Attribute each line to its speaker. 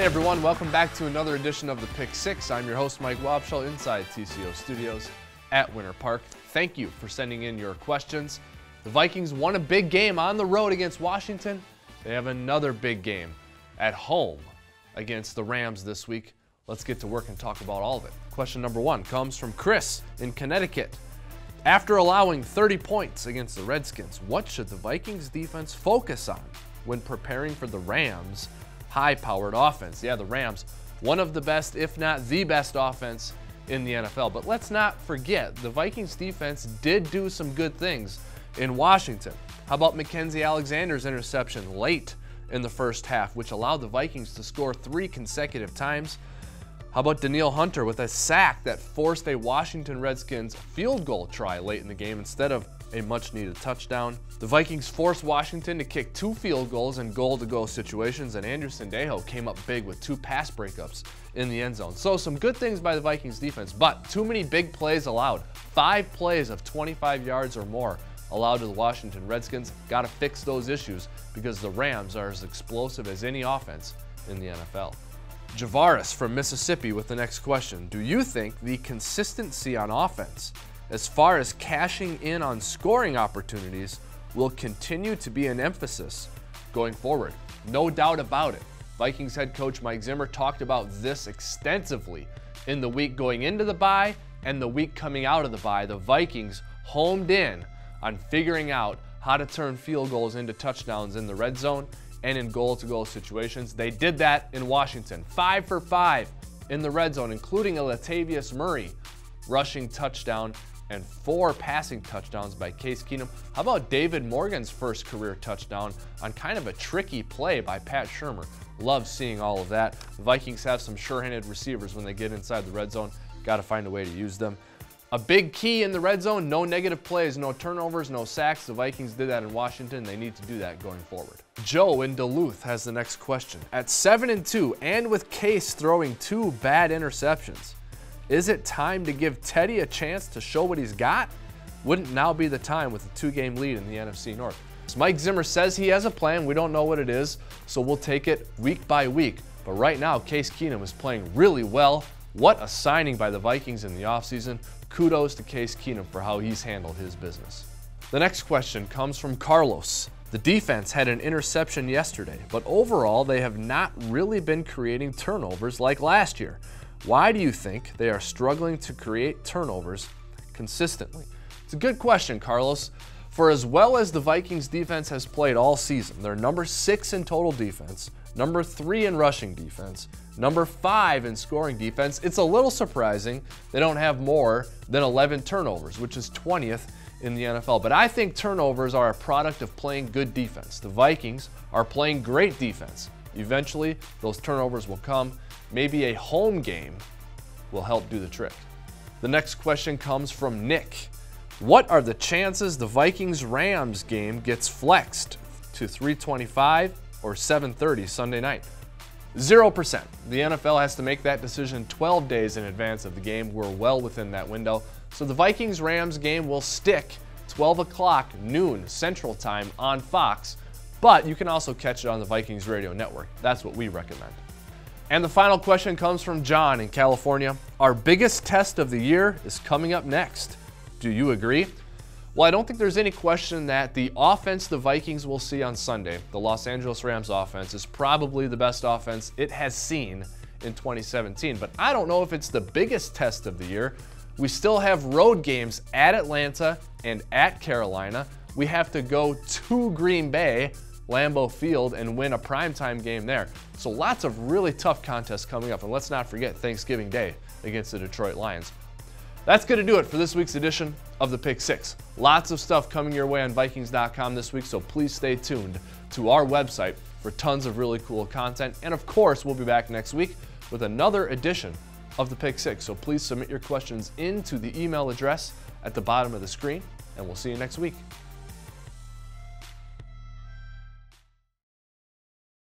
Speaker 1: Hey everyone, welcome back to another edition of the Pick Six. I'm your host, Mike Wobschall, inside TCO Studios at Winter Park. Thank you for sending in your questions. The Vikings won a big game on the road against Washington. They have another big game at home against the Rams this week. Let's get to work and talk about all of it. Question number one comes from Chris in Connecticut. After allowing 30 points against the Redskins, what should the Vikings defense focus on when preparing for the Rams' high-powered offense? Yeah, the Rams, one of the best, if not the best offense in the NFL. But let's not forget, the Vikings defense did do some good things in Washington. How about Mackenzie Alexander's interception late in the first half, which allowed the Vikings to score 3 consecutive times? How about Danielle Hunter with a sack that forced a Washington Redskins field goal try late in the game instead of a much-needed touchdown? The Vikings forced Washington to kick 2 field goals in goal-to-go situations, and Andrew Sendejo came up big with 2 pass breakups in the end zone. So some good things by the Vikings defense, but too many big plays allowed. 5 plays of 25 yards or more allowed to the Washington Redskins. Got to fix those issues because the Rams are as explosive as any offense in the NFL. Javaris from Mississippi with the next question. Do you think the consistency on offense, as far as cashing in on scoring opportunities, will continue to be an emphasis going forward? No doubt about it. Vikings head coach Mike Zimmer talked about this extensively in the week going into the bye and the week coming out of the bye. The Vikings homed in on figuring out how to turn field goals into touchdowns in the red zone and in goal-to-goal situations. They did that in Washington. 5 for 5 in the red zone, including a Latavius Murray rushing touchdown and 4 passing touchdowns by Case Keenum. How about David Morgan's first career touchdown on kind of a tricky play by Pat Shurmur? Love seeing all of that. The Vikings have some sure-handed receivers when they get inside the red zone. Got to find a way to use them. A big key in the red zone, no negative plays, no turnovers, no sacks. The Vikings did that in Washington. They need to do that going forward. Joe in Duluth has the next question. At 7-2 and with Case throwing 2 bad interceptions, is it time to give Teddy a chance to show what he's got? Wouldn't now be the time with a 2-game lead in the NFC North? Mike Zimmer says he has a plan. We don't know what it is, so we'll take it week by week. But right now, Case Keenum is playing really well. What a signing by the Vikings in the offseason. Kudos to Case Keenum for how he's handled his business. The next question comes from Carlos. The defense had an interception yesterday, but overall they have not really been creating turnovers like last year. Why do you think they are struggling to create turnovers consistently? It's a good question, Carlos. For as well as the Vikings defense has played all season, they're number 6 in total defense, number 3 in rushing defense, number 5 in scoring defense. It's a little surprising they don't have more than 11 turnovers, which is 20th in the NFL. But I think turnovers are a product of playing good defense. The Vikings are playing great defense. Eventually, those turnovers will come. Maybe a home game will help do the trick. The next question comes from Nick. What are the chances the Vikings-Rams game gets flexed to 3:25 or 7:30 Sunday night? 0%. The NFL has to make that decision 12 days in advance of the game. We're well within that window. So the Vikings-Rams game will stick 12 o'clock noon Central Time on Fox, but you can also catch it on the Vikings Radio Network. That's what we recommend. And the final question comes from John in California. Our biggest test of the year is coming up next. Do you agree? Well, I don't think there's any question that the offense the Vikings will see on Sunday, the Los Angeles Rams offense, is probably the best offense it has seen in 2017. But I don't know if it's the biggest test of the year. We still have road games at Atlanta and at Carolina. We have to go to Green Bay, Lambeau Field, and win a primetime game there. So lots of really tough contests coming up. And let's not forget Thanksgiving Day against the Detroit Lions. That's going to do it for this week's edition of the Pick Six. Lots of stuff coming your way on Vikings.com this week, so please stay tuned to our website for tons of really cool content. And of course, we'll be back next week with another edition of the Pick Six. So please submit your questions into the email address at the bottom of the screen, and we'll see you next week.